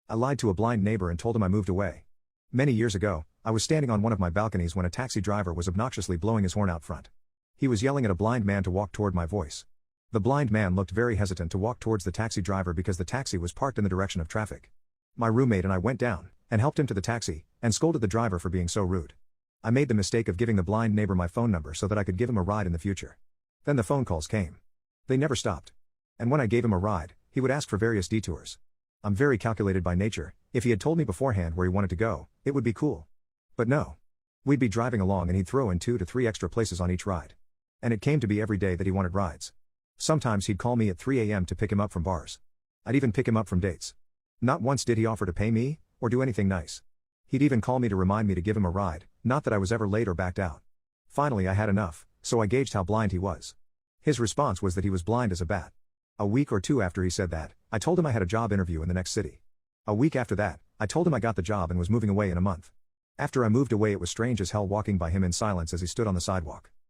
I lied to a blind neighbor and told him I moved away. Many years ago, I was standing on one of my balconies when a taxi driver was obnoxiously blowing his horn out front. He was yelling at a blind man to walk toward my voice. The blind man looked very hesitant to walk towards the taxi driver because the taxi was parked in the direction of traffic. My roommate and I went down and helped him to the taxi and scolded the driver for being so rude. I made the mistake of giving the blind neighbor my phone number so that I could give him a ride in the future. Then the phone calls came. They never stopped. And when I gave him a ride, he would ask for various detours. I'm very calculated by nature. If he had told me beforehand where he wanted to go, it would be cool. But no. We'd be driving along and he'd throw in 2 to 3 extra places on each ride. And it came to be every day that he wanted rides. Sometimes he'd call me at 3 a.m. to pick him up from bars. I'd even pick him up from dates. Not once did he offer to pay me, or do anything nice. He'd even call me to remind me to give him a ride, not that I was ever late or backed out. Finally I had enough, so I gauged how blind he was. His response was that he was blind as a bat. A week or two after he said that, I told him I had a job interview in the next city. A week after that, I told him I got the job and was moving away in a month. After I moved away, it was strange as hell walking by him in silence as he stood on the sidewalk.